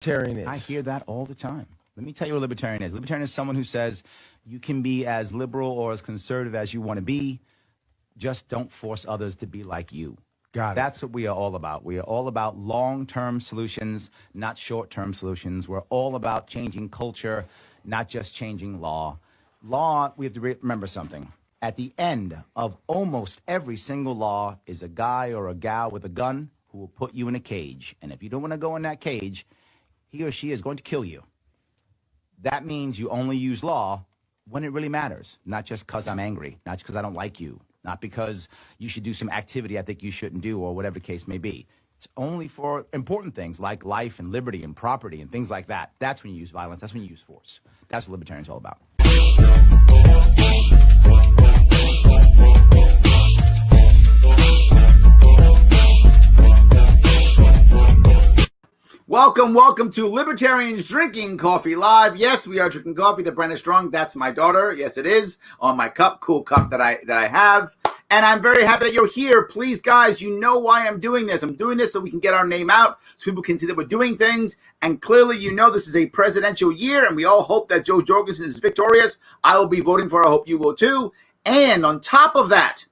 libertarian is? I hear that all the time. Let me tell you what a libertarian is. Libertarian is someone who says you can be as liberal or as conservative as you want to be. Just don't force others to be like you. Got it. That's what we are all about. We are all about long-term solutions, not short-term solutions. We're all about changing culture, not just changing law. Law, we have to remember something. At the end of almost every single law is a guy or a gal with a gun who will put you in a cage. And if you don't want to go in that cage, he or she is going to kill you. That means you only use law when it really matters, not just because I'm angry, not because I don't like you, not because you should do some activity I think you shouldn't do or whatever the case may be. It's only for important things like life and liberty and property and things like that. That's when you use violence. That's when you use force. That's what libertarians are all about. Welcome to Libertarians Drinking Coffee Live. Yes, we are drinking coffee. The brand is strong. That's my daughter. Yes, it is on my cup, cool cup that I have. And I'm very happy that you're here. Please, guys, you know why I'm doing this. I'm doing this so we can get our name out, so people can see that we're doing things. And clearly, you know, this is a presidential year, and we all hope that Joe Jorgensen is victorious. I will be voting for her. I hope you will too. And on top of that,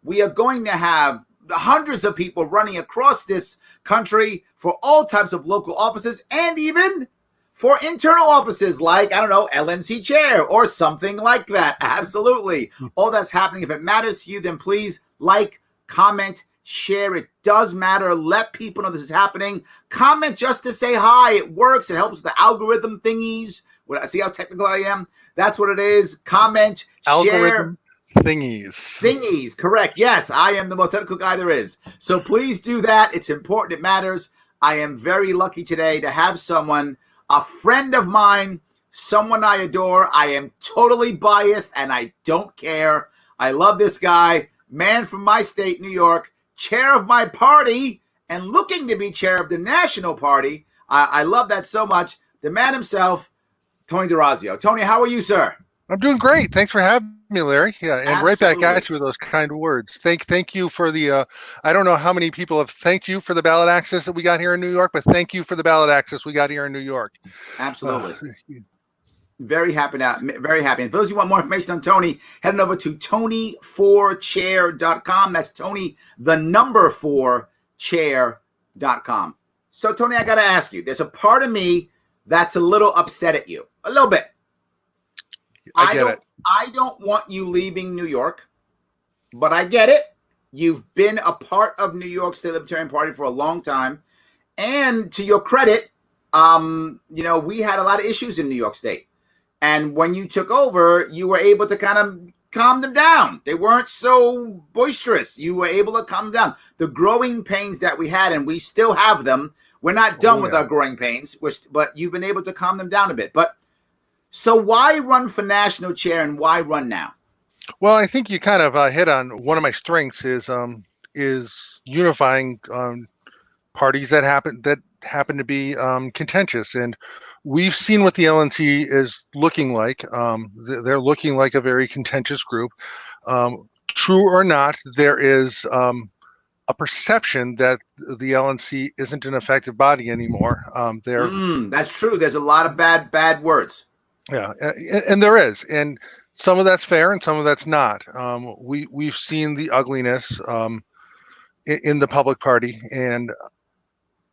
we are going to have hundreds of people running across this country for all types of local offices and even for internal offices like, I don't know, LNC Chair or something like that. Absolutely. All that's happening. If it matters to you, then please like, comment, share. It does matter. Let people know this is happening. Comment just to say hi. It works. It helps with the algorithm thingies. See how technical I am? That's what it is. Comment, share. Thingies, correct. Yes, I am the most technical guy there is. So please do that. It's important. It matters. I am very lucky today to have someone, a friend of mine, someone I adore. I am totally biased and I don't care. I love this guy, man from my state, New York, chair of my party and looking to be chair of the national party. I love that so much. The man himself, Tony D'Orazio. Tony, how are you, sir? I'm doing great. Thanks for having me, Larry. Yeah, and Absolutely. Right back at you with those kind words. Thank you for the, I don't know how many people have thanked you for the ballot access that we got here in New York, but thank you for the ballot access we got here in New York. Absolutely. Very happy now. Very happy. And for those who want more information on Tony, head on over to Tony4chair.com. That's Tony, the number 4 chair.com. So, Tony, I got to ask you, there's a part of me that's a little upset at you. A little bit. I don't want you leaving New York, but I get it. You've been a part of New York State Libertarian Party for a long time. And to your credit, you know, we had a lot of issues in New York State. And when you took over, you were able to kind of calm them down. They weren't so boisterous. You were able to calm them down. The growing pains that we had, and we still have them. We're not done with our growing pains, but you've been able to calm them down a bit. So why run for national chair and why run now? Well, I think you kind of hit on one of my strengths is unifying parties that happen to be contentious, and we've seen what the LNC is looking like. They're looking like a very contentious group. True or not, there is a perception that the LNC isn't an effective body anymore. That's true. There's a lot of bad words. Yeah, and there is, and some of that's fair and some of that's not. We've seen the ugliness in the public party, and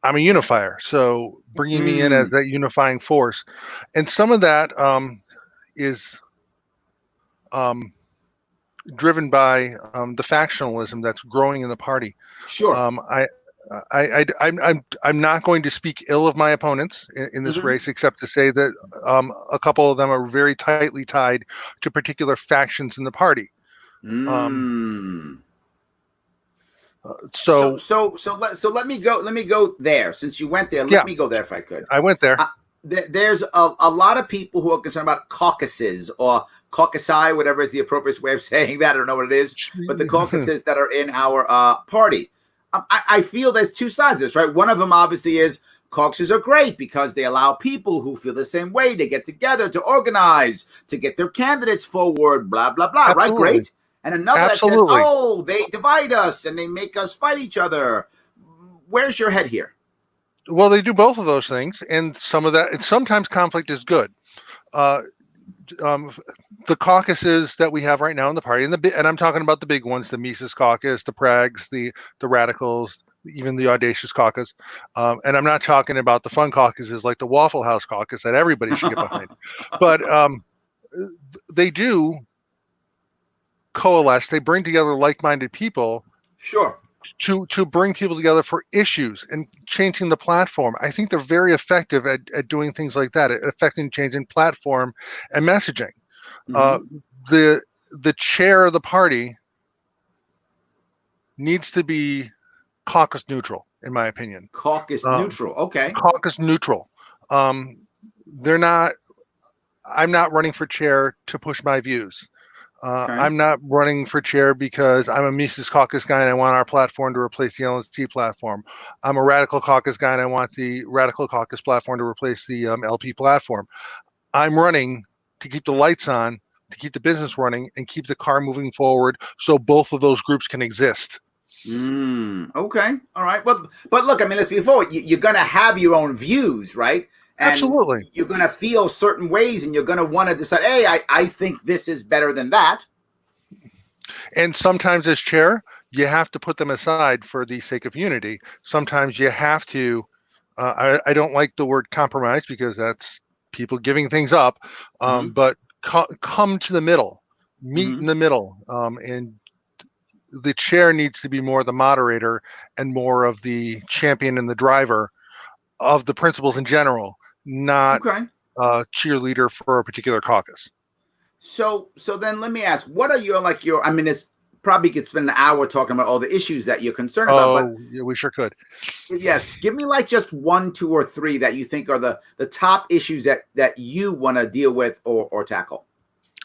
I'm a unifier, so bringing me in as that unifying force, and some of that is driven by the factionalism that's growing in the party. Sure. I'm not going to speak ill of my opponents in this race, except to say that a couple of them are very tightly tied to particular factions in the party. So let me go there. Since you went there, let me go there if I could. I went there. There's a lot of people who are concerned about caucuses or caucusi, whatever is the appropriate way of saying that. I don't know what it is, but the caucuses that are in our party. I feel there's two sides of this, right? One of them obviously is caucuses are great because they allow people who feel the same way to get together, to organize, to get their candidates forward, blah, blah, blah, Absolutely. Right? Great. And another that says, oh, they divide us and they make us fight each other. Where's your head here? Well, they do both of those things, and some of that. And sometimes conflict is good. Uh, the caucuses that we have right now in the party, and I'm talking about the big ones: the Mises Caucus, the Prags, the Radicals, even the Audacious Caucus. And I'm not talking about the fun caucuses like the Waffle House Caucus that everybody should get behind. But they do coalesce. They bring together like-minded people Sure. to bring people together for issues and changing the platform. I think they're very effective at doing things like that, at affecting change in platform and messaging. Uh, the chair of the party needs to be caucus neutral, in my opinion. Caucus neutral. Okay. Caucus neutral. They're not. I'm not running for chair to push my views. Okay. I'm not running for chair because I'm a Mises Caucus guy and I want our platform to replace the LNC platform. I'm a Radical Caucus guy and I want the Radical Caucus platform to replace the LP platform. I'm running to keep the lights on, to keep the business running, and keep the car moving forward so both of those groups can exist. Okay. All right. But look, I mean, let's be forward. You're going to have your own views, right? And Absolutely. you're going to feel certain ways, and you're going to want to decide, hey, I think this is better than that. And sometimes as chair, you have to put them aside for the sake of unity. Sometimes you have to, I don't like the word compromise because that's people giving things up, but come to the middle, meet in the middle. And the chair needs to be more the moderator and more of the champion and the driver of the principles in general, not cheerleader for a particular caucus. So then let me ask, what are your, I mean, this probably could spend an hour talking about all the issues that you're concerned about, but yeah, we sure could. Yes. Give me like just 1, 2, or 3 that you think are the top issues that you want to deal with or tackle.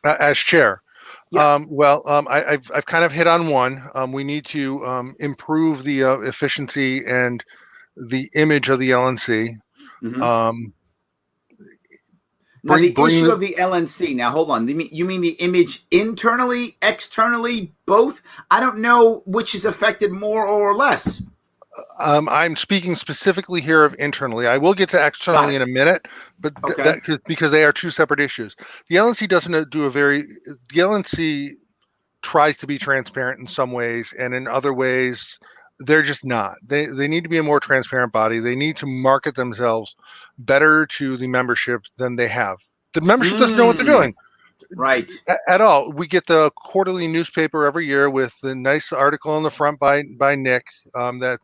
As chair. Yeah. I've kind of hit on one. We need to improve the efficiency and the image of the LNC. Now, the issue of the LNC. Now, hold on. You mean the image internally, externally, both? I don't know which is affected more or less. I'm speaking specifically here of internally. I will get to externally in a minute, but because they are two separate issues. The LNC doesn't do the LNC tries to be transparent in some ways, and in other ways, they're just not. They need to be a more transparent body. They need to market themselves better to the membership than they have. The membership doesn't know what they're doing. Right. At all. We get the quarterly newspaper every year with the nice article on the front by Nick that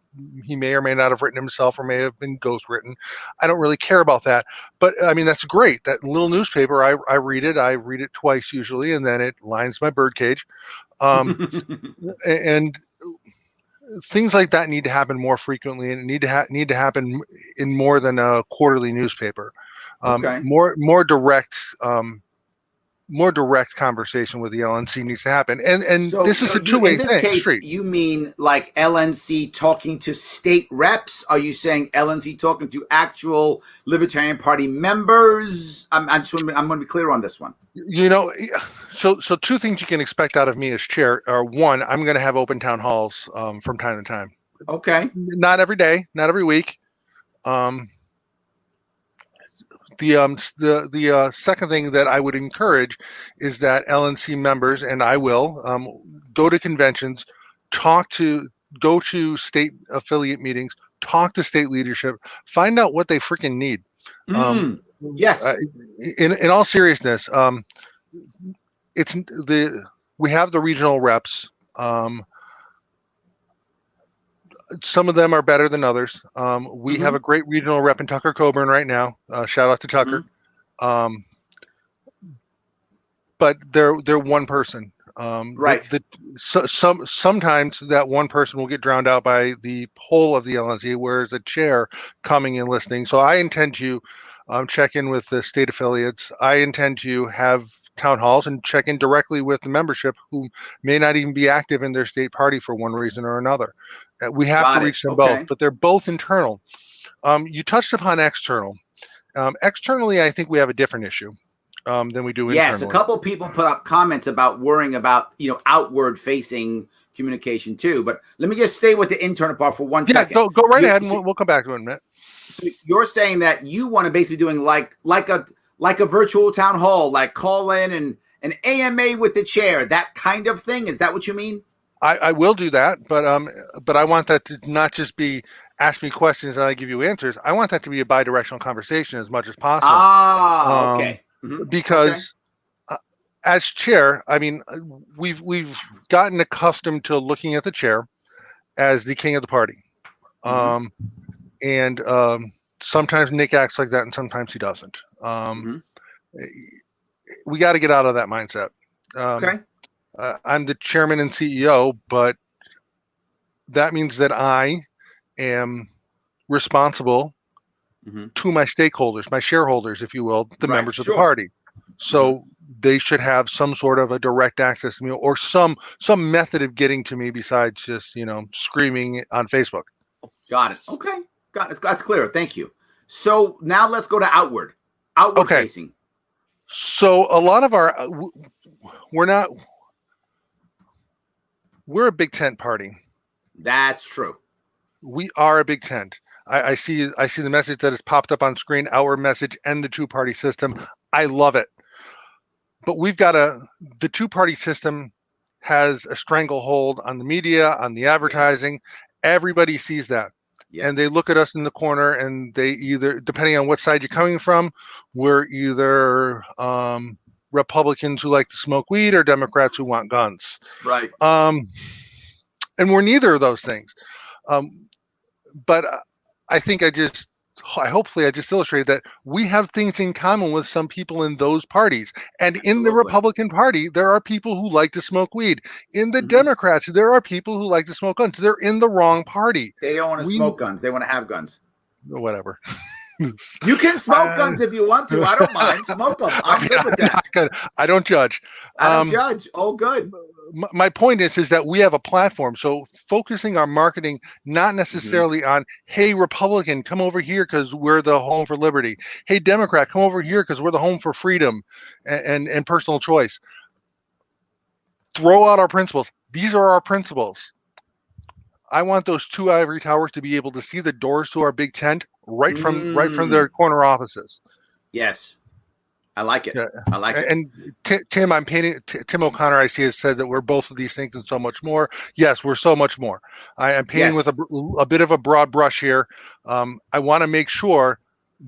he may or may not have written himself or may have been ghost written. I don't really care about that. But I mean, that's great. That little newspaper, I read it. I read it twice usually, and then it lines my birdcage. And things like that need to happen more frequently, and need to happen in more than a quarterly newspaper. More direct conversation with the LNC needs to happen, and so, this is a two-way thing. In this case, you mean like LNC talking to state reps? Are you saying LNC talking to actual Libertarian Party members? I'm going to be clear on this one. You know, so two things you can expect out of me as chair are: one, I'm going to have open town halls from time to time. Okay. Not every day, not every week. The second thing that I would encourage is that LNC members, and I will, go to conventions, go to state affiliate meetings, talk to state leadership, find out what they freaking need. Yes. In all seriousness, we have the regional reps. Some of them are better than others. We have a great regional rep in Tucker Coburn right now. Shout out to Tucker. But they're one person. Right. Sometimes that one person will get drowned out by the whole of the LNC, whereas a chair coming and listening. So I intend to check in with the state affiliates. I intend to have town halls and check in directly with the membership who may not even be active in their state party for one reason or another. We have to reach them both, but they're both internal. You touched upon external. Externally, I think we have a different issue. than we do Yes, a internally. couple people put up comments about worrying about, outward facing communication too. But let me just stay with the internal part for 1 second. Go right ahead, and So, we'll come back to it in a minute. so you're saying that you want to basically doing like a virtual town hall, like call in and an AMA with the chair, that kind of thing. Is that what you mean? I will do that, but I want that to not just be ask me questions and I give you answers. I want that to be a bi-directional conversation as much as possible. Ah, okay. Because as chair, I mean, we've gotten accustomed to looking at the chair as the king of the party, and sometimes Nick acts like that, and sometimes he doesn't. We got to get out of that mindset. Okay. I'm the chairman and CEO, but that means that I am responsible to my stakeholders, my shareholders, if you will, the members of the party. So they should have some sort of a direct access to me, or some method of getting to me besides just screaming on Facebook. Got it. Okay. Got it. That's clear. Thank you. So now let's go to outward facing. So a lot of our we're a big tent party. That's true. We are a big tent. I see the message that has popped up on screen, our message and the two-party system. I love it. But the two-party system has a stranglehold on the media, on the advertising. Yes. Everybody sees that. Yep. And they look at us in the corner, and they either, depending on what side you're coming from, we're either Republicans who like to smoke weed or Democrats who want guns. Right. And we're neither of those things. But I think hopefully I just illustrated that we have things in common with some people in those parties. And in the Republican Party, there are people who like to smoke weed. In the Democrats, there are people who like to smoke guns. They're in the wrong party. They don't want to smoke guns. They want to have guns. Whatever. You can smoke guns if you want to. I don't mind. Smoke them. I'm good with that. I don't judge. I don't judge. Oh, good. My point is that we have a platform. So focusing our marketing, not necessarily on, hey, Republican, come over here because we're the home for liberty. Hey, Democrat, come over here because we're the home for freedom and personal choice. Throw out our principles. These are our principles. I want those two ivory towers to be able to see the doors to our big tent right from their corner offices. Yes. I like it. Yeah. I like it. And Tim O'Connor, I see, has said that we're both of these things and so much more. Yes, we're so much more. I am painting with a bit of a broad brush here. I want to make sure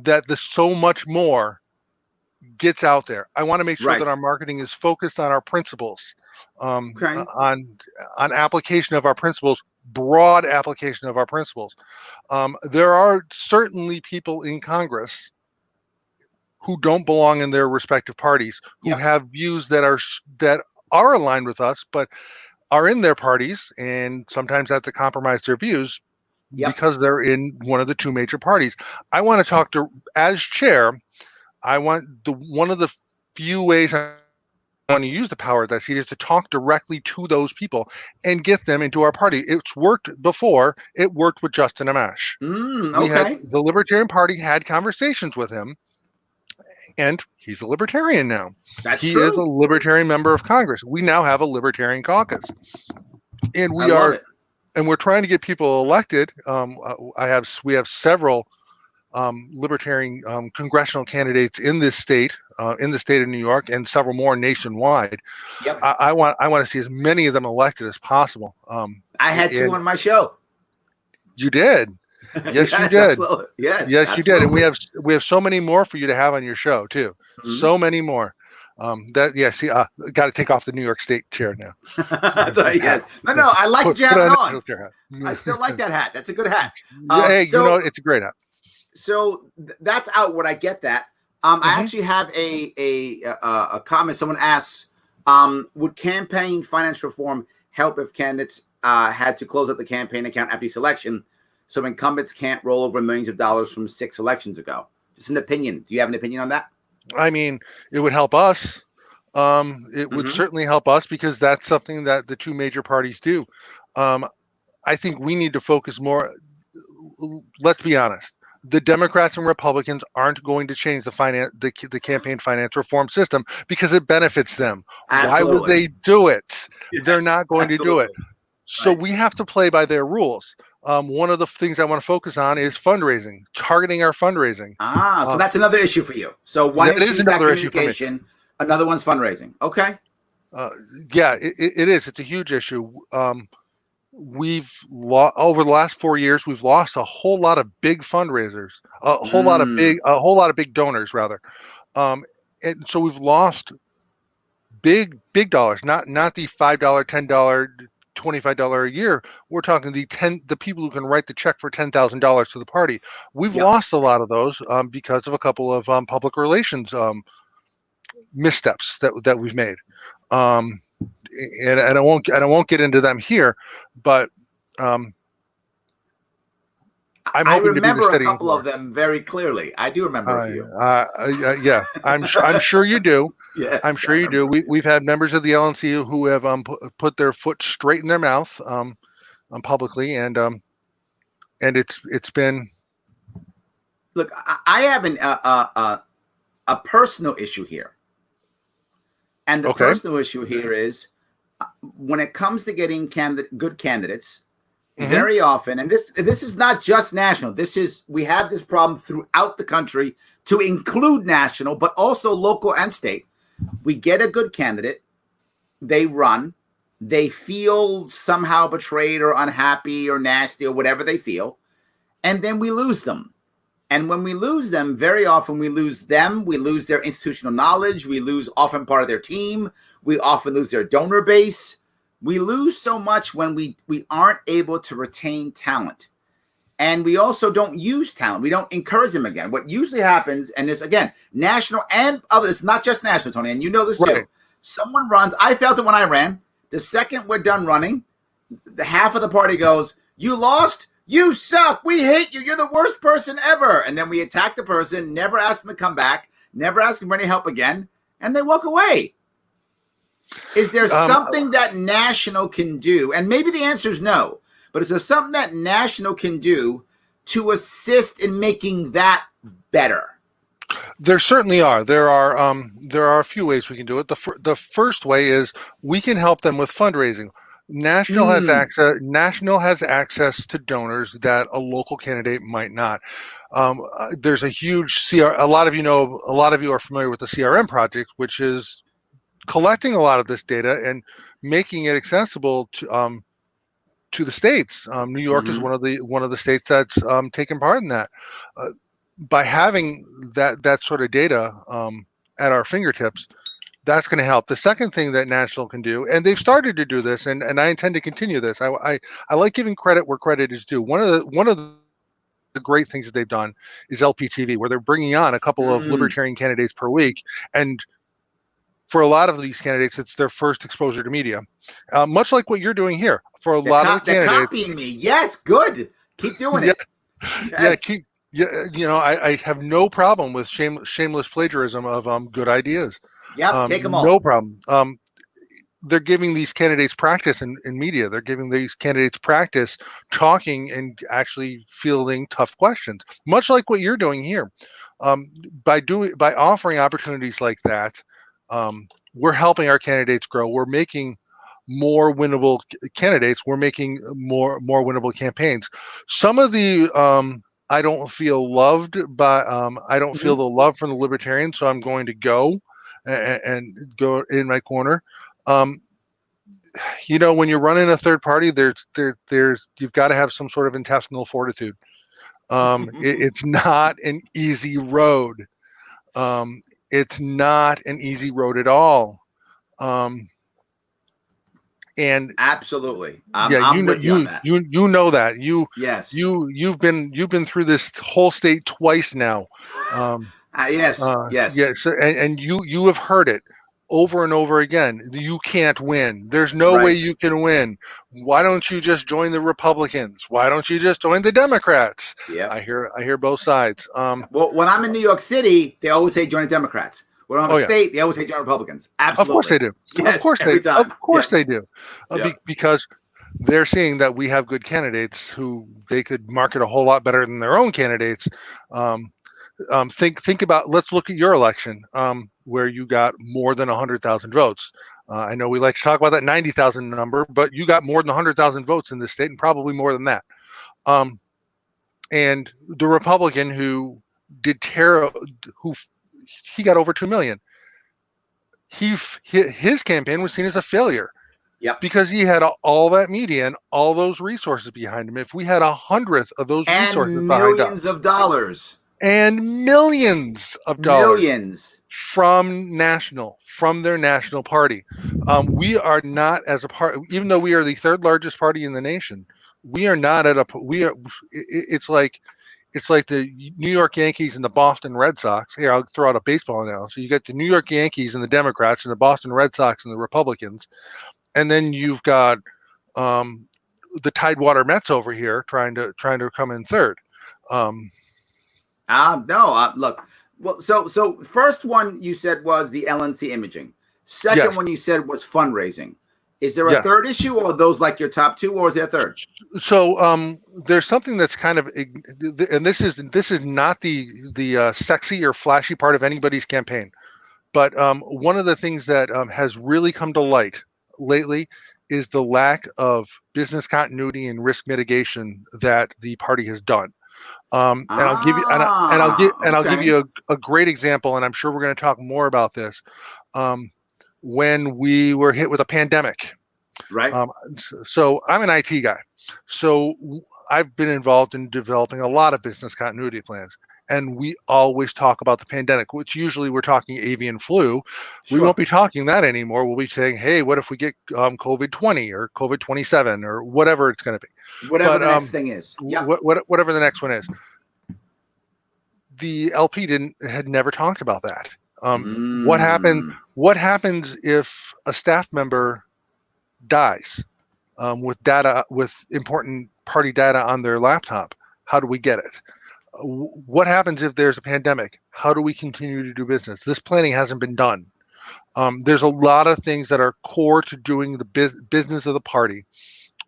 that the so much more gets out there. I want to make sure that our marketing is focused on our principles, on application of our principles, broad application of our principles. There are certainly people in Congress who don't belong in their respective parties, who have views that are aligned with us, but are in their parties, and sometimes have to compromise their views because they're in one of the two major parties. I want to talk to, as chair, one of the few ways I want to use the power that I see is to talk directly to those people and get them into our party. It's worked before. It worked with Justin Amash. The Libertarian Party had conversations with him, and he's a libertarian now. He is a libertarian member of Congress. We now have a libertarian caucus, and we're trying to get people elected. We have several libertarian congressional candidates in this state, in the state of New York, and several more nationwide. Yep. I want to see as many of them elected as possible. I had two on my show. You did. Yes, you did. Absolutely. Yes, you did. And we have so many more for you to have on your show too. So many more. Got to take off the New York State chair now. That's right. Yes. No. I like that you have it on. I still like that hat. That's a good hat. It's a great hat. So that's outward. I get that. I actually have a comment. Someone asks, would campaign finance reform help if candidates had to close out the campaign account after each election, so incumbents can't roll over millions of dollars from 6 elections ago? Just an opinion. Do you have an opinion on that? I mean, it would help us. It would certainly help us because that's something that the two major parties do. I think we need to focus more. Let's be honest. the Democrats and Republicans aren't going to change the campaign finance reform system because it benefits them. Why would Absolutely. they do it? They're Yes, not going to do it. absolutely. So Right. we have to play by their rules. One of the things I want to focus on is fundraising, targeting our fundraising. So that's another issue for you. So one That issue is is that another issue for me. communication, another one's fundraising. Okay. Yeah, it is. It's a huge issue. Over the last 4 years, we've lost a whole lot of big fundraisers, a whole lot of big donors rather. And so we've lost big dollars, not the $5, $10, $25 a year. We're talking the people who can write the check for $10,000 to the party. We've Yep. lost a lot of those because of a couple of public relations missteps that we've made. And I won't get into them here, but I remember a couple of them very clearly. I do remember a few. Yeah, I'm sure you do. Yes, I'm sure you do. We've had members of the LNC who have put their foot straight in their mouth publicly, and it's been. Look, I have a personal issue here, and the personal issue here is when it comes to getting good candidates. Very often, and this is not just national. We have this problem throughout the country, to include national, but also local and state. We get a good candidate, they run, they feel somehow betrayed or unhappy or nasty or whatever they feel, and then we lose them. And when we lose them, very often we lose them. We lose their institutional knowledge. We lose often part of their team. We often lose their donor base. We lose so much when we aren't able to retain talent. And we also don't use talent. We don't encourage them again. What usually happens, and this, again, national and other, it's not just national, Tony, and you know this too. Someone runs. I felt it when I ran. The second we're done running, the half of the party goes, "You lost? You suck. We hate you. You're the worst person ever." And then we attack the person, never ask them to come back, never ask them for any help again, and they walk away. Is there something that national can do? And maybe the answer is no, but is there something that national can do to assist in making that better? There certainly are. There are a few ways we can do it. The first way is we can help them with fundraising. National has access to donors that a local candidate might not. There's a huge a lot of you are familiar with the CRM project, which is collecting a lot of this data and making it accessible to the states. New York is one of the states that's taken part in that. By having that sort of data at our fingertips, that's going to help. The second thing that national can do, and they've started to do this, and I intend to continue this. I like giving credit where credit is due. One of the great things that they've done is LPTV, where they're bringing on a couple of libertarian candidates per week, and for a lot of these candidates, it's their first exposure to media, much like what you're doing here. For a lot of the candidates, they're copying me. Yes, good. Keep doing it. Yes. I have no problem with shameless plagiarism of good ideas. Yeah, take them all. No problem. They're giving these candidates practice in media. They're giving these candidates practice talking and actually fielding tough questions, much like what you're doing here. By offering opportunities like that, we're helping our candidates grow. We're making more winnable candidates. We're making more winnable campaigns. Some of the I don't feel loved by I don't feel the love from the libertarians, so I'm going to go and go in my corner. When you're running a third party, there's you've got to have some sort of intestinal fortitude. It's not an easy road. It's not an easy road at all. And absolutely, I'm with you on that. You know that yes, you've been through this whole state twice now. Yes. And you have heard it over and over again. You can't win. There's no way you can win. Why don't you just join the Republicans? Why don't you just join the Democrats? Yeah, I hear both sides. Well, when I'm in New York City, they always say join the Democrats. When I'm in the state, they always say join Republicans. Absolutely. Of course they do. Yes, of course they do. Because they're seeing that we have good candidates who they could market a whole lot better than their own candidates. Think about, let's look at your election, where you got more than 100,000 votes. I know we like to talk about that 90,000 number, but you got more than 100,000 votes in this state, and probably more than that. And the Republican who did who he got over 2 million. His campaign was seen as a failure. Yep. Because he had all that media and all those resources behind him. If we had 100th of those resources and behind millions us, of dollars and millions of dollars millions from their national party, we are not, as a party, even though we are the third largest party in the nation, we are not at a. We are. It's like the New York Yankees and the Boston Red Sox. Here, I'll throw out a baseball analogy. You got the New York Yankees and the Democrats, and the Boston Red Sox and the Republicans. And then you've got the Tidewater Mets over here trying to come in third. Look. Well, so first one you said was the LNC imaging. Second one you said was fundraising. Is there a third issue, or are those like your top two, or is there a third? So there's something that's kind of, and this is not the sexy or flashy part of anybody's campaign, but one of the things that has really come to light lately is the lack of business continuity and risk mitigation that the party has done. And I'll give you a great example, and I'm sure we're going to talk more about this. When we were hit with a pandemic, right? So I'm an IT guy, so I've been involved in developing a lot of business continuity plans. And we always talk about the pandemic, which usually we're talking avian flu. Sure. We won't be talking that anymore. We'll be saying, hey, what if we get COVID-20 or COVID-27 or whatever it's going to be. Whatever the next thing is. Yep. Whatever the next one is. The LP had never talked about that. What happens if a staff member dies with important party data on their laptop? How do we get it? What happens if there's a pandemic? How do we continue to do business? This planning hasn't been done. There's a lot of things that are core to doing the business of the party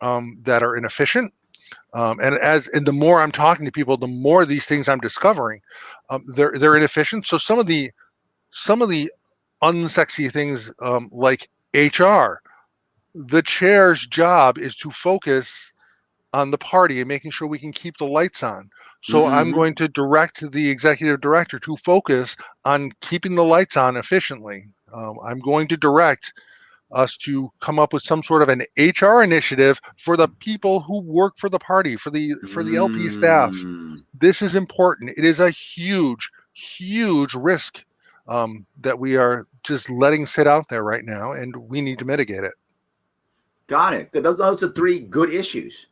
that are inefficient. And the more I'm talking to people, the more these things I'm discovering, they're inefficient. So some of the unsexy things, like HR, the chair's job is to focus on the party and making sure we can keep the lights on. So I'm going to direct the executive director to focus on keeping the lights on efficiently. I'm going to direct us to come up with some sort of an HR initiative for the people who work for the party, for the LP staff. This is important. It is a huge, huge risk that we are just letting sit out there right now, and we need to mitigate it. Got it. Those are three good issues.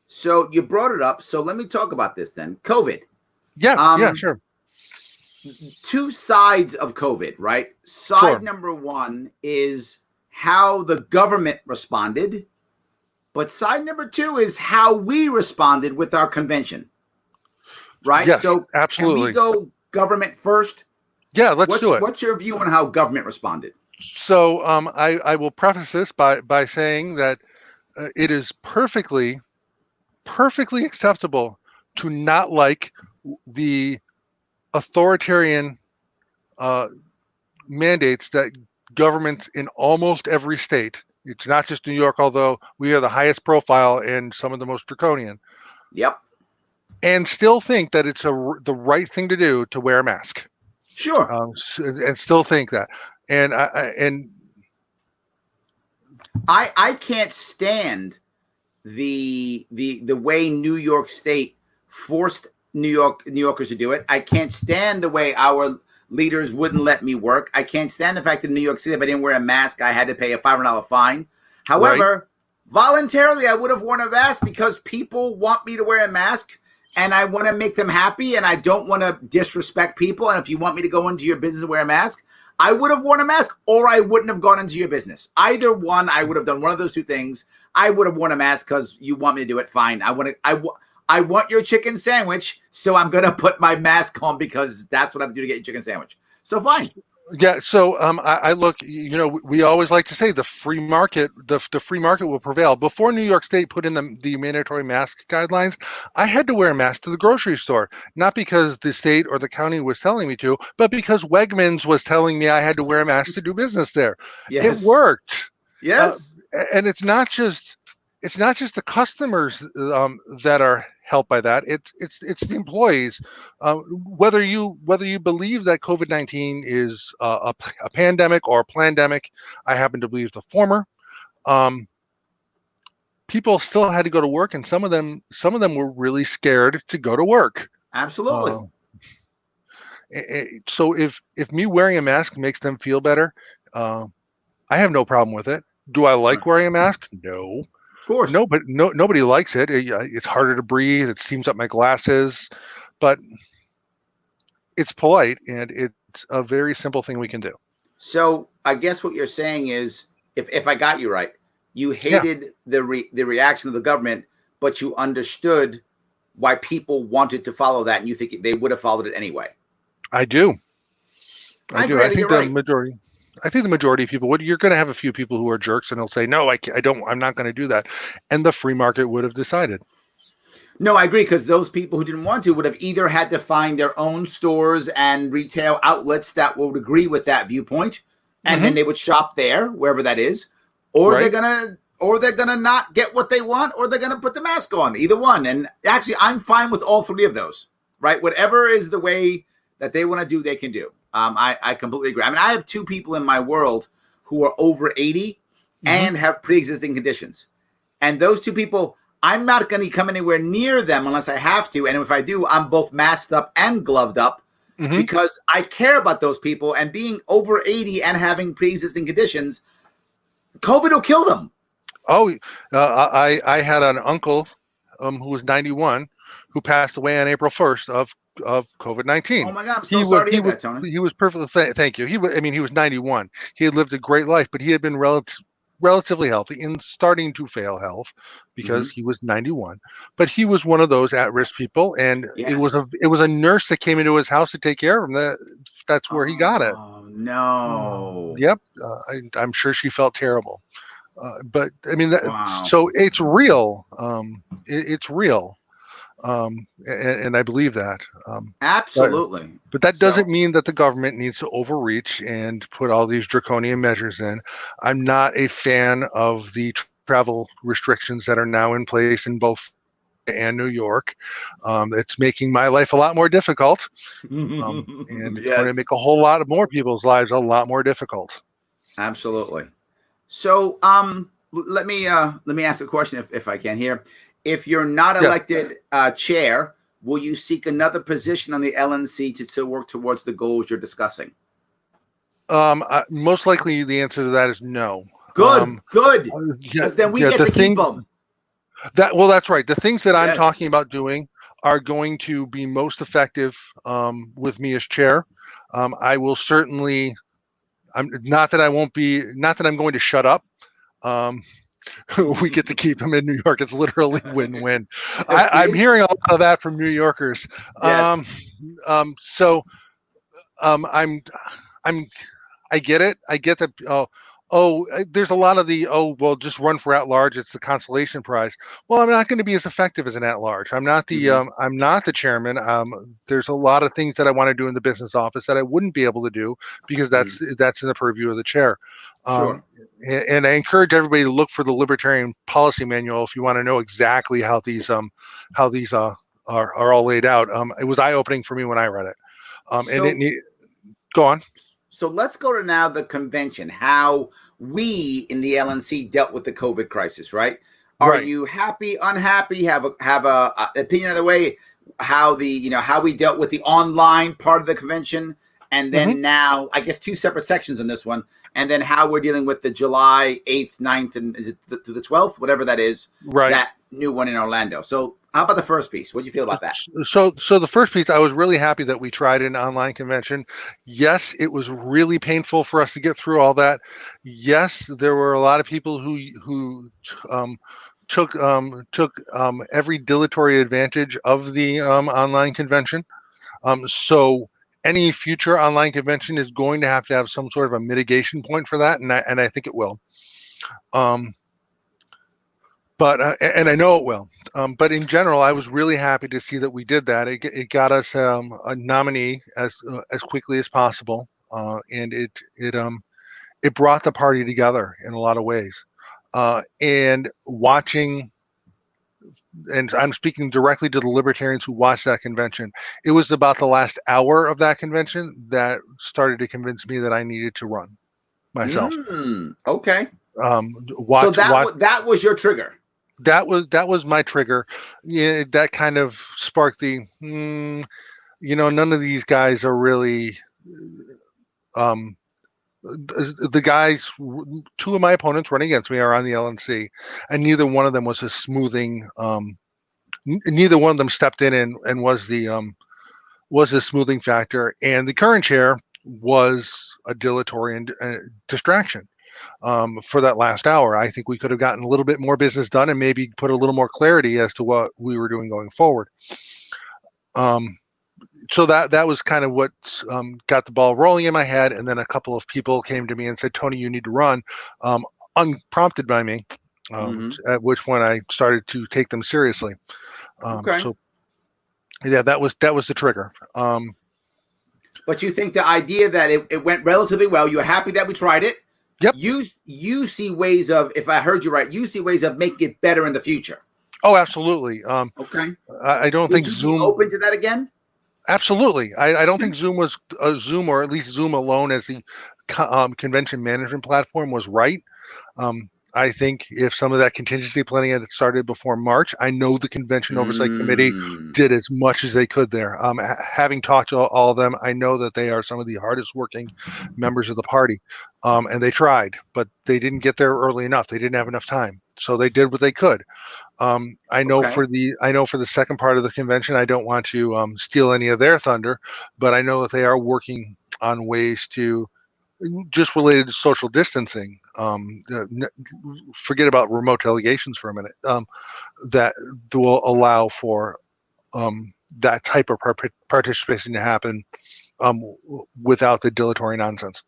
So you brought it up. So let me talk about this then. COVID. Yeah, sure. Two sides of COVID, right? Side number one is how the government responded, but side number two is how we responded with our convention, right? Yes, so absolutely. Can we go government first? Yeah, let's do it. What's your view on how government responded? So I will preface this by saying that it is perfectly acceptable to not like the authoritarian mandates that governments in almost every state, it's not just New York, although we are the highest profile and some of the most draconian. Yep. And still think that it's the right thing to do to wear a mask. Sure. And still think that. And I can't stand the way New York State forced New Yorkers to do it. I can't stand the way our leaders wouldn't let me work. I can't stand the fact that in New York City, if I didn't wear a mask, I had to pay a $500 fine. However, voluntarily, I would have worn a mask because people want me to wear a mask, and I want to make them happy, and I don't want to disrespect people. And if you want me to go into your business and wear a mask, I would have worn a mask, or I wouldn't have gone into your business. Either one, I would have done one of those two things. I would have worn a mask because you want me to do it. Fine. I want your chicken sandwich, so I'm going to put my mask on because that's what I have to do to get your chicken sandwich. So fine. Yeah, so I look. We always like to say the free market, the free market will prevail. Before New York State put in the mandatory mask guidelines, I had to wear a mask to the grocery store, not because the state or the county was telling me to, but because Wegmans was telling me I had to wear a mask to do business there. It Yes. worked. Uh, Yes. and it's not just the customers that are helped by that. It's the employees. Whether you believe that COVID-19 is a pandemic or a plandemic, I happen to believe the former. Um, People still had to go to work, and some of them were really scared to go to work. Absolutely. Uh, so if me wearing a mask makes them feel better, uh, I have no problem with it. Do I Right. like wearing a mask? No. Of course. No, but nobody likes it. It's harder to breathe. It steams up my glasses, but it's polite and it's a very simple thing we can do. So I guess what you're saying is, if I got you right, you Yeah, hated the reaction of the government, but you understood why people wanted to follow that, and you think they would have followed it anyway. I do. I I do. agree. I I think think you're the right. majority. I think the majority of people would. You're going to have a few people who are jerks, and they'll say, "No, I don't. I'm not going to do that." And the free market would have decided. No, I agree, because those people who didn't want to would have either had to find their own stores and retail outlets that would agree with that viewpoint, and then Hmm. they would shop there, wherever that is, or Right? they're gonna not get what they want, or they're gonna put the mask on. Either one. And actually, I'm fine with all three of those. Right? Whatever is the way that they want to do, they can do. I completely agree. I mean, I have two people in my world who are over 80 Hmm. and have pre-existing conditions, and those two people, I'm not going to come anywhere near them unless I have to. And if I do, I'm both masked up and gloved up, Hmm. because I care about those people. And being over 80 and having pre-existing conditions, COVID will kill them. Oh, I had an uncle who was 91 who passed away on April 1st of Oh COVID-19. my God, I'm so He was sorry to he hear was that, Tony. he was perfectly thank you. He was 91. He had lived a great life, but he had been relatively healthy and starting to fail health Mm-hmm. because he was 91. But he was one of those at-risk people, and Yes. it was a nurse that came into his house to take care of him. That's where he got it. Oh, no. Yep, I'm sure she felt terrible. But I mean, Wow. so it's real. It's real, and I believe that. But Absolutely. but that doesn't So, mean that the government needs to overreach and put all these draconian measures in. I'm not a fan of the travel restrictions that are now in place in both and New York. It's making my life a lot more difficult, and it's going to yes, make a whole lot of more people's lives a lot more difficult. absolutely. So, let me ask a question, if I can here. If you're not Yeah. elected chair, will you seek another position on the LNC to work towards the goals you're discussing? Most likely, the answer to that is no. Good, good, Yeah, because then we yeah. get The to keep thing them. that's right. The things that I'm Yes. talking about doing are going to be most effective with me as chair. I will certainly. I'm not that I won't be. Not that I'm going to shut up. Um, we get to keep him in New York. It's literally win-win. I'm See? hearing a lot of that from New Yorkers. Yes. So I'm I'm I get it. I get that. There's a lot of the well, just run for at large. It's the consolation prize. Well, I'm not going to be as effective as an at large. Hmm. I'm not the chairman. There's a lot of things that I want to do in the business office that I wouldn't be able to do because Hmm. that's in the purview of the chair. Um, Sure. and I encourage everybody to look for the Libertarian Policy Manual if you want to know exactly how these are all laid out. It was eye opening for me when I read it. And So, go on. so let's go to now the convention. How we in the LNC dealt with the COVID crisis, right? Are Right. you happy, unhappy? Have a opinion of the way how how we dealt with the online part of the convention, and Hmm. then now I guess two separate sections in this one, and then how we're dealing with the July 8th, 9th, and is it to the 12th, whatever that is, Right. that new one in Orlando. So how about the first piece? What do you feel about that? So the first piece, I was really happy that we tried an online convention. Yes, it was really painful for us to get through all that. Yes, there were a lot of people who um, took every dilatory advantage of the online convention. So any future online convention is going to have some sort of a mitigation point for that, and I think it will. But and I know it will. But in general, I was really happy to see that we did that. It got us a nominee as quickly as possible, and it brought the party together in a lot of ways. And watching, and I'm speaking directly to the libertarians who watched that convention. It was about the last hour of that convention that started to convince me that I needed to run myself. Okay. Watch, so that was your trigger. That was my trigger. Yeah, that kind of sparked the, none of these guys are really, the guys, two of my opponents running against me are on the LNC, and neither one of them was a smoothing, neither one of them stepped in and was a smoothing factor. And the current chair was a dilatory and distraction. For that last hour, I think we could have gotten a little bit more business done and maybe put a little more clarity as to what we were doing going forward. So that was kind of what got the ball rolling in my head. And then a couple of people came to me and said, Tony, you need to run, unprompted by me, at which point I started to take them seriously. Okay. So yeah, that was the trigger. But you think the idea that it went relatively well, you're happy that we tried it. Yep. You see ways of, if I heard you right, you see ways of making it better in the future. Oh, absolutely. Okay. I don't think Zoom. Be open to that again? Absolutely. I don't think Zoom was Zoom, or at least Zoom alone as the convention management platform, was right. I think if some of that contingency planning had started before March, I know the convention oversight committee did as much as they could there. Having talked to all of them, I know that they are some of the hardest working members of the party, and they tried, but they didn't get there early enough. They didn't have enough time, so they did what they could. I know for the second part of the convention, I don't want to steal any of their thunder, but I know that they are working on ways to, just related to social distancing, forget about remote delegations for a minute, that will allow for that type of participation to happen without the dilatory nonsense.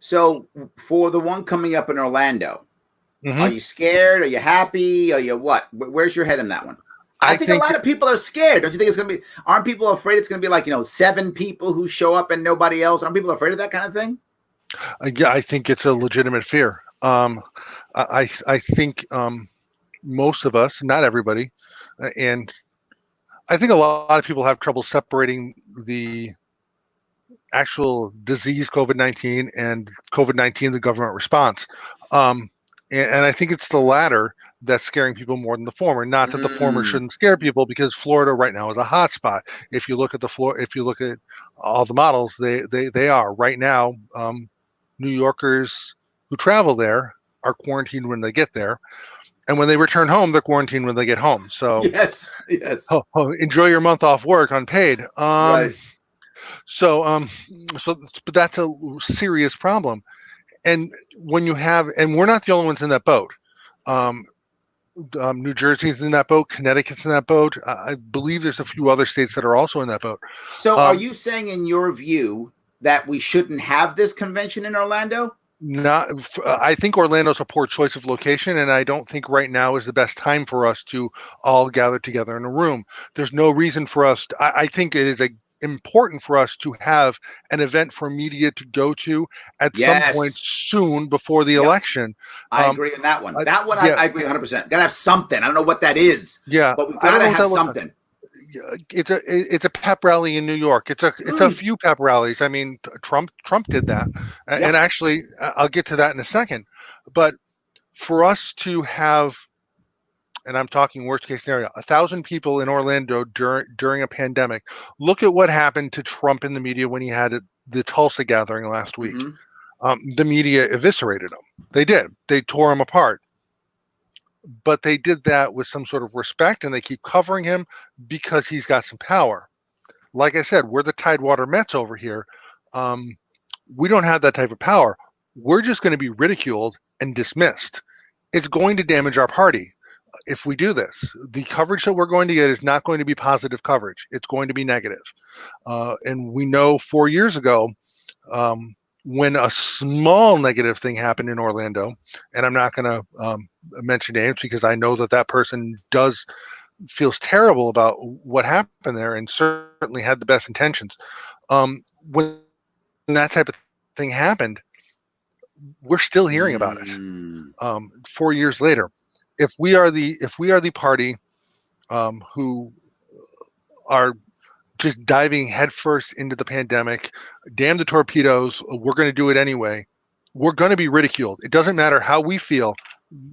So for the one coming up in Orlando, are you scared? Are you happy? Are you what? Where's your head in that one? I think a lot of people are scared. Don't you think it's going to be, aren't people afraid it's going to be like, 7 people who show up and nobody else? Aren't people afraid of that kind of thing? Yeah, I think it's a legitimate fear. I think most of us, not everybody, and I think a lot of people have trouble separating the actual disease COVID-19 and COVID-19, the government response. And I think it's the latter that's scaring people more than the former. Not that the former shouldn't scare people, because Florida right now is a hot spot. If you look at if you look at all the models, they are right now. New Yorkers who travel there are quarantined when they get there, and when they return home, they're quarantined when they get home. So yes. Enjoy your month off work unpaid. Right. But that's a serious problem. And when you have, and we're not the only ones in that boat. New Jersey's in that boat. Connecticut's in that boat. I believe there's a few other states that are also in that boat. So are you saying, in your view, that we shouldn't have this convention in Orlando? I think Orlando's a poor choice of location, and I don't think right now is the best time for us to all gather together in a room. There's no reason for us. I think it is important for us to have an event for media to go to at some point soon before the election. I agree on that one. I agree 100%. Gotta have something. I don't know what that is. Yeah, but we gotta have something. It's a pep rally in New York. It's a few pep rallies. I mean, Trump did that, and actually, I'll get to that in a second. But for us to have, and I'm talking worst case scenario, 1,000 people in Orlando during a pandemic. Look at what happened to Trump in the media when he had the Tulsa gathering last week. The media eviscerated him. They did. They tore him apart. But they did that with some sort of respect, and they keep covering him because he's got some power. Like I said, we're the Tidewater Mets over here. We don't have that type of power. We're just going to be ridiculed and dismissed. It's going to damage our party. if we do this. The coverage that we're going to get is not going to be positive coverage. It's going to be negative. And we know 4 years ago, when a small negative thing happened in Orlando, and I'm not going to mention names because I know that that person feels terrible about what happened there and certainly had the best intentions. When that type of thing happened, we're still hearing about it. 4 years later, if we are the party who are just diving headfirst into the pandemic, damn the torpedoes, we're going to do it anyway, we're going to be ridiculed. It doesn't matter how we feel.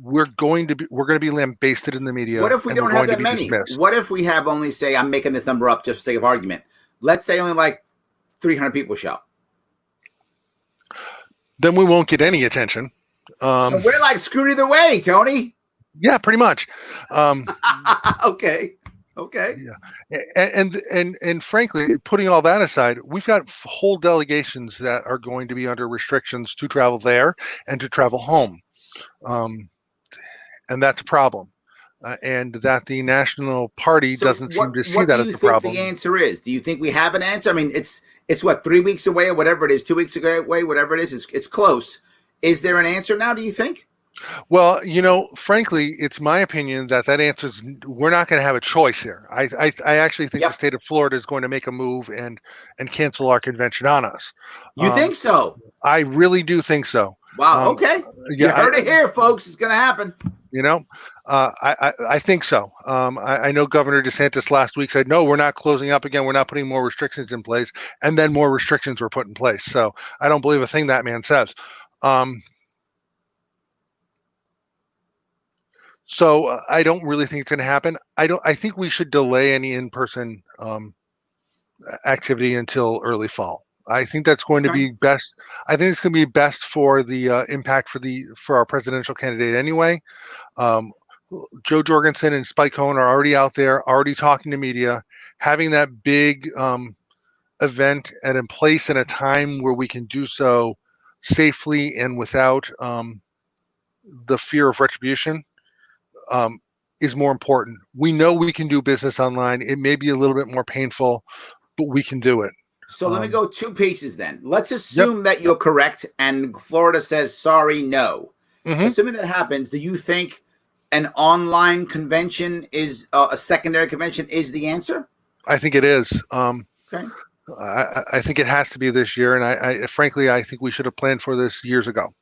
We're going to be lambasted in the media. What if we and don't we're have going to that be many? dismissed. What if we have only, say, I'm making this number up just for sake of argument. Let's say only like 300 people show. Then we won't get any attention. So we're like screwed either way, Tony. Yeah, pretty much. Okay. Yeah, and frankly, putting all that aside, we've got whole delegations that are going to be under restrictions to travel there and to travel home, and that's a problem. And that the national party doesn't seem to see that as a problem. What do you think the answer is? Do you think we have an answer? I mean, it's what, 3 weeks away or whatever it is, 2 weeks away, whatever it is. It's close. Is there an answer now, do you think? Well, frankly, it's my opinion that answers, we're not going to have a choice here. I actually think the state of Florida is going to make a move and cancel our convention on us. You think so? I really do think so. Wow. Okay. Yeah, you heard it here, folks. It's going to happen. I think so. I know Governor DeSantis last week said, no, we're not closing up again. We're not putting more restrictions in place. And then more restrictions were put in place. So I don't believe a thing that man says. So I don't really think it's going to happen. I think we should delay any in-person activity until early fall. I think that's going to be best. I think it's going to be best for the impact for our presidential candidate anyway. Joe Jorgensen and Spike Cohen are already out there, already talking to media, having that big event at a place and a time where we can do so safely and without the fear of retribution. Is more important. We know we can do business online. It may be a little bit more painful, but we can do it. So let me go 2 pieces then. Let's assume that you're correct and Florida says, sorry, no. Assuming that happens, do you think an online convention is a secondary convention is the answer? I think it is. Okay. I think it has to be this year. And I frankly, I think we should have planned for this years ago.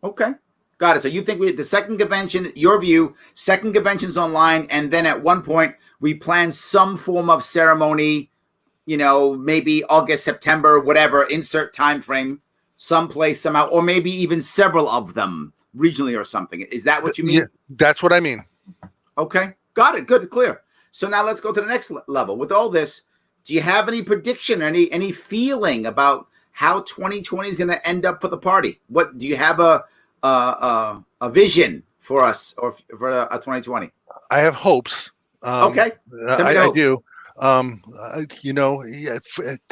Okay. Got it. So you think the second convention, your view, second convention's online, and then at one point we plan some form of ceremony, maybe August, September, whatever, insert time frame, someplace, somehow, or maybe even several of them regionally or something. Is that what you mean? Yeah, that's what I mean. Okay. Got it. Good, clear. So now let's go to the next level. With all this, do you have any prediction or any feeling about how 2020 is going to end up for the party? What do you have a vision for us or for 2020? I have hopes. Okay. I do.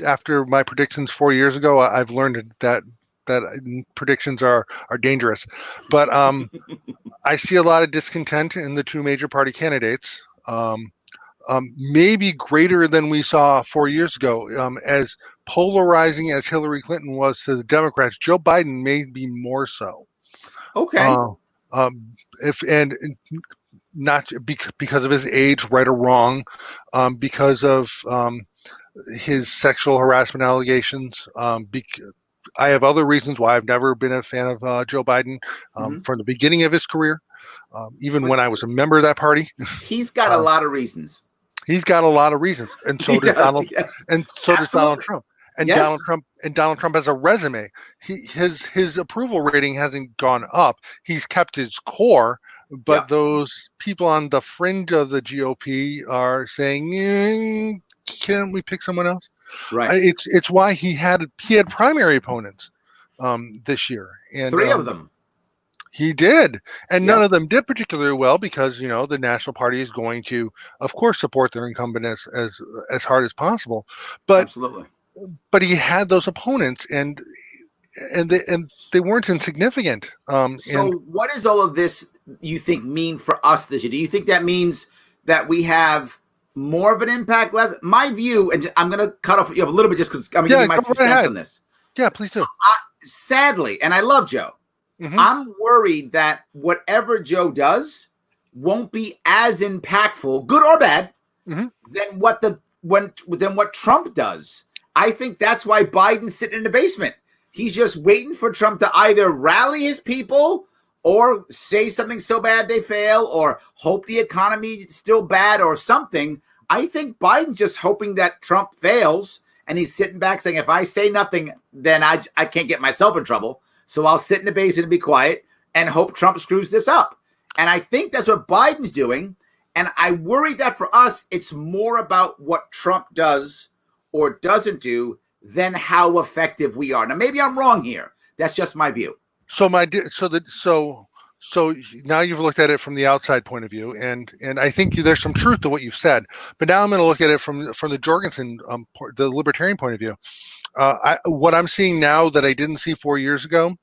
After my predictions 4 years ago, I've learned that predictions are dangerous. But I see a lot of discontent in the two major party candidates. Maybe greater than we saw 4 years ago. As polarizing as Hillary Clinton was to the Democrats, Joe Biden may be more so. Okay. Not because of his age, right or wrong, because of his sexual harassment allegations. I have other reasons why I've never been a fan of Joe Biden from the beginning of his career, even when I was a member of that party. He's got a lot of reasons. He's got a lot of reasons, and so does Donald. Yes. And so does Donald Trump. And yes. Donald Trump has a resume. His approval rating hasn't gone up. He's kept his core, but those people on the fringe of the GOP are saying, "Can't we pick someone else?" Right. It's why he had primary opponents this year, and 3 of them. He did, and none of them did particularly well because the National Party is going to, of course, support their incumbent as hard as possible. But absolutely. But he had those opponents, and they weren't insignificant. So what is all of this you think mean for us this year? Do you think that means that we have more of an impact, less? My view, and I'm going to cut off you a little bit just because I'm going to give you my go 2 right cents ahead. on this. Yeah, please do. Sadly, and I love Joe, I'm worried that whatever Joe does won't be as impactful, good or bad, than what Trump does. I think that's why Biden's sitting in the basement. He's just waiting for Trump to either rally his people or say something so bad they fail or hope the economy is still bad or something. I think Biden's just hoping that Trump fails, and he's sitting back saying, if I say nothing, then I can't get myself in trouble. So I'll sit in the basement and be quiet and hope Trump screws this up. And I think that's what Biden's doing. And I worry that for us, it's more about what Trump does or doesn't do than how effective we are. Now, maybe I'm wrong here. That's just my view. So now you've looked at it from the outside point of view, and I think there's some truth to what you've said. But now I'm going to look at it from the Jorgensen, the libertarian point of view. What I'm seeing now that I didn't see 4 years ago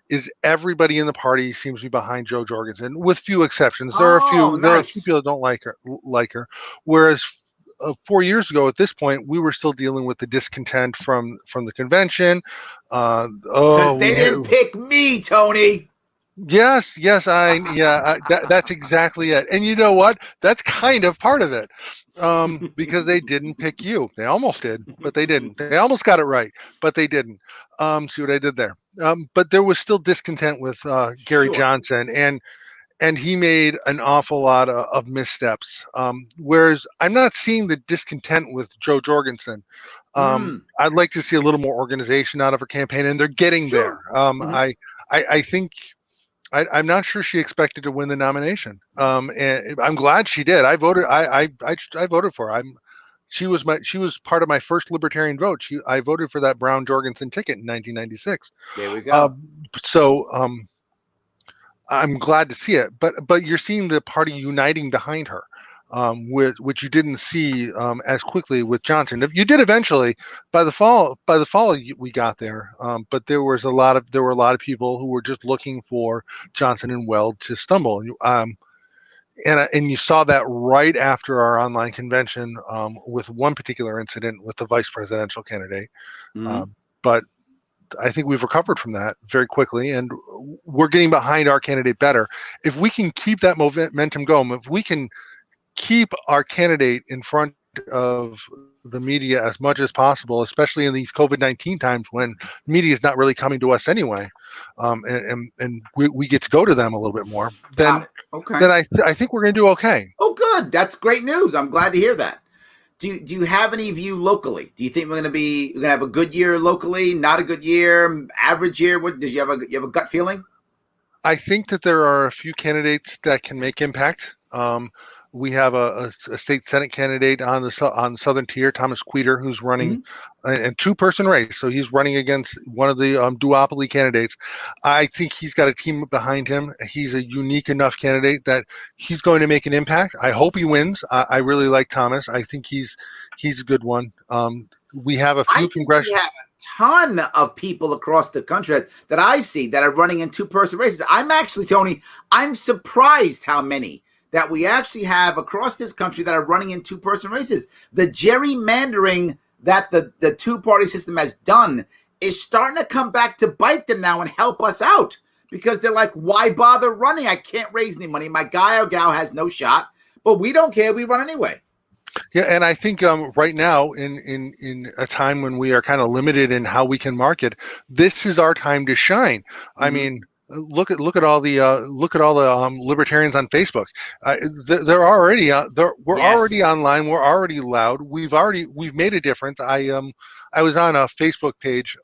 is everybody in the party seems to be behind Joe Jorgensen, with few exceptions. There are a few people that don't like her. Whereas 4 years ago, at this point, we were still dealing with the discontent from the convention. Because they didn't pick me, Tony. Yes, that's exactly it. And you know what? That's kind of part of it, because they didn't pick you. They almost did, but they didn't. They almost got it right, but they didn't. See what I did there? But there was still discontent with Gary Johnson, and he made an awful lot of missteps. Whereas I'm not seeing the discontent with Joe Jorgensen. I'd like to see a little more organization out of her campaign, and they're getting there. I think. I'm not sure she expected to win the nomination. And I'm glad she did. I voted. I voted for her. She was part of my first libertarian vote. I voted for that Brown Jorgensen ticket in 1996. There we go. I'm glad to see it. But you're seeing the party uniting behind her, which you didn't see as quickly with Johnson. You did eventually. By the fall, we got there. But there were a lot of people who were just looking for Johnson and Weld to stumble. And you saw that right after our online convention, with one particular incident with the vice presidential candidate. But I think we've recovered from that very quickly, and we're getting behind our candidate better. If we can keep that momentum going, if we can keep our candidate in front of the media as much as possible, especially in these COVID-19 times when media is not really coming to us anyway, and we get to go to them a little bit more, then I think we're going to do okay. Oh, good. That's great news. I'm glad to hear that. Do you have any view locally? Do you think we're going to have a good year locally, not a good year, average year? What do you have a gut feeling? I think that there are a few candidates that can make impact. We have a state Senate candidate on the southern tier, Thomas Queter, who's running a two-person race. So he's running against one of the duopoly candidates. I think he's got a team behind him. He's a unique enough candidate that he's going to make an impact. I hope he wins. I really like Thomas. I think he's a good one. We have a few congressional. We have a ton of people across the country that I see that are running in two-person races. I'm actually, Tony, I'm surprised how many that we actually have across this country that are running in two-person races. The gerrymandering that the two-party system has done is starting to come back to bite them now and help us out, because they're like, why bother running? I can't raise any money. My guy or gal has no shot, but we don't care. We run anyway. Yeah, and I think right now, in a time when we are kind of limited in how we can market, this is our time to shine. I mean, look at all the libertarians on Facebook. They're already we're already online. We're already loud. We've made a difference. I was on a Facebook page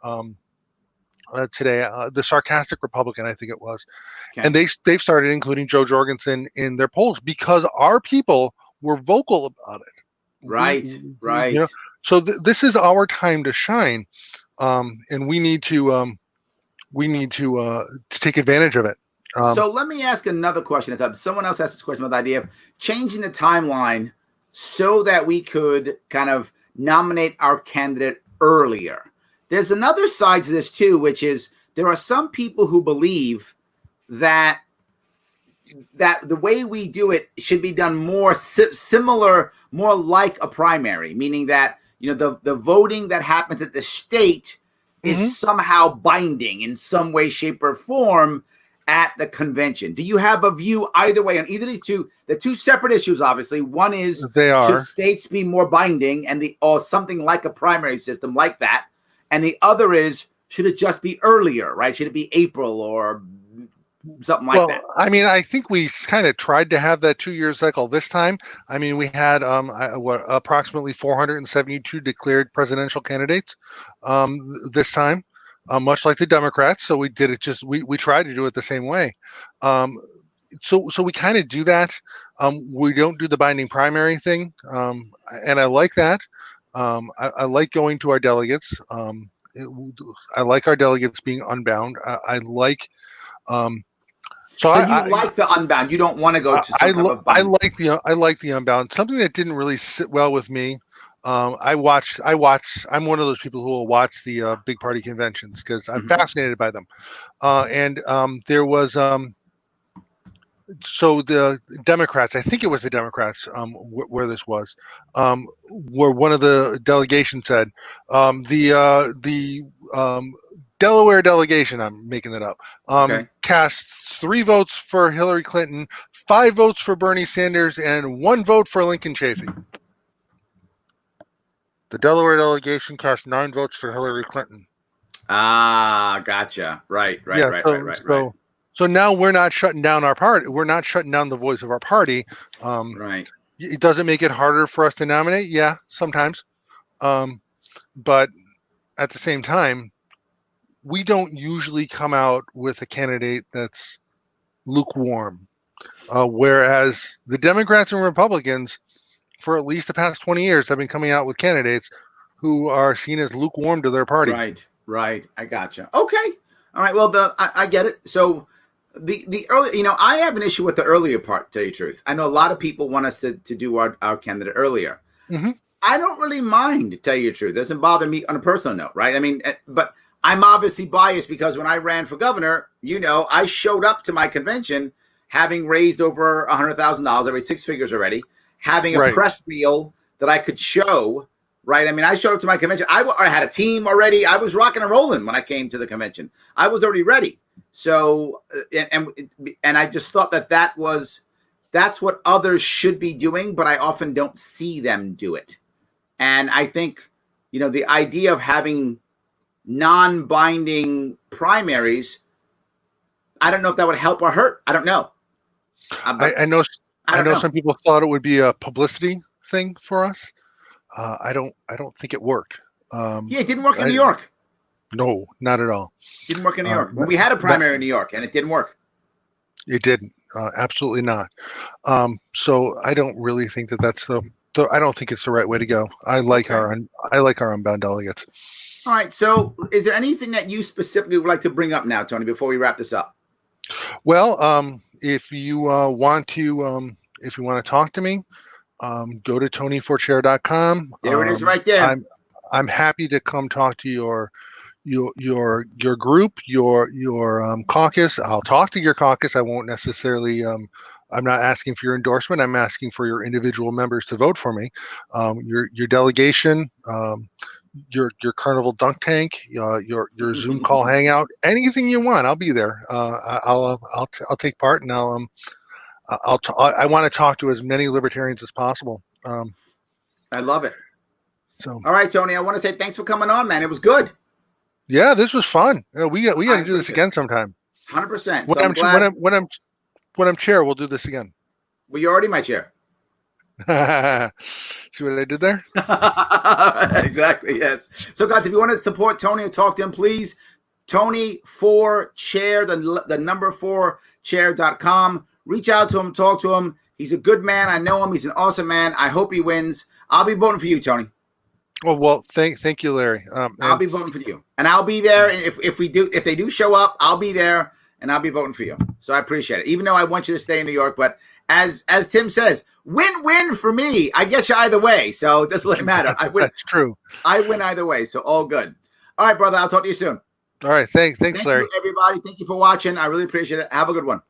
today, the Sarcastic Republican, I think it was, and they've started including Joe Jorgensen in their polls because our people were vocal about it. Right. You know? So this is our time to shine, and we need to take advantage of it. So let me ask another question. Someone else asked this question about the idea of changing the timeline so that we could kind of nominate our candidate earlier. There's another side to this too, which is there are some people who believe that that the way we do it should be done more similar, more like a primary, meaning that the voting that happens at the state is somehow binding in some way, shape, or form at the convention. Do you have a view either way on either of these two? The two separate issues, obviously. One is should states be more binding or something like a primary system like that, and the other is should it just be earlier, right? Should it be April or something like that? I mean, I think we kind of tried to have that 2-year cycle this time. I mean, we had approximately 472 declared presidential candidates this time, much like the Democrats. So we did it we tried to do it the same way. So we kind of do that. We don't do the binding primary thing, and I like that. I like going to our delegates. I like our delegates being unbound. I like. So you like the unbound. You don't want to go to some type of bind. I like the unbound. Something that didn't really sit well with me. I'm one of those people who will watch the big party conventions because I'm fascinated by them. And there was so the Democrats, I think it was the Democrats, where this was, where one of the delegation said the Delaware delegation, I'm making that up, casts 3 votes for Hillary Clinton, 5 votes for Bernie Sanders, and 1 vote for Lincoln Chafee. The Delaware delegation cast 9 votes for Hillary Clinton. Ah, gotcha. Right. So now we're not shutting down our party. We're not shutting down the voice of our party. Right. It doesn't make it harder for us to nominate. Yeah, sometimes. But at the same time, we don't usually come out with a candidate that's lukewarm. Whereas the Democrats and Republicans, for at least the past 20 years, have been coming out with candidates who are seen as lukewarm to their party. Right. I gotcha. Okay. All right. Well, I get it. So the early, I have an issue with the earlier part, to tell you the truth. I know a lot of people want us to do our candidate earlier. I don't really mind, to tell you the truth. It doesn't bother me on a personal note, right? I mean, but I'm obviously biased because when I ran for governor, I showed up to my convention having raised over $100,000, I raised 6 figures already, having a press reel that I could show, right? I mean, I showed up to my convention. I had a team already. I was rocking and rolling when I came to the convention. I was already ready. So, and I just thought that's what others should be doing, but I often don't see them do it. And I think, the idea of having non-binding primaries, I don't know if that would help or hurt. I don't know. I know some people thought it would be a publicity thing for us. I don't think it worked. It didn't work in New York. No, not at all. Didn't work in New York. We had a primary in New York, and it didn't work. It didn't. Absolutely not. So I don't really think that's I don't think it's the right way to go. I like our unbound delegates. All right. So is there anything that you specifically would like to bring up now, Tony, before we wrap this up? Well, if you want to talk to me, go to tonyforchair.com. There it is right there. I'm happy to come talk to your group, your caucus. I'll talk to your caucus. I won't necessarily I'm not asking for your endorsement. I'm asking for your individual members to vote for me. Your delegation, your carnival dunk tank, your Zoom call hangout, anything you want, I'll be there. I'll take part, and I want to talk to as many libertarians as possible. I love it. So, all right, Tony, I want to say thanks for coming on, man. It was good. Yeah, this was fun. We got to do this again sometime. 100%. When I'm chair, we'll do this again. Well, you're already my chair. See what I did there? Exactly, yes. So, guys, if you want to support Tony or talk to him, please, Tony4Chair, the number 4chair.com. Reach out to him, talk to him. He's a good man. I know him. He's an awesome man. I hope he wins. I'll be voting for you, Tony. Oh, well, thank you, Larry. I'll be voting for you, and I'll be there. And if they do show up, I'll be there, and I'll be voting for you. So I appreciate it. Even though I want you to stay in New York, but as Tim says, win-win for me. I get you either way, so it doesn't really matter. I win. That's true. I win either way, so all good. All right, brother. I'll talk to you soon. All right. Thanks, Larry. Thank you, everybody. Thank you for watching. I really appreciate it. Have a good one.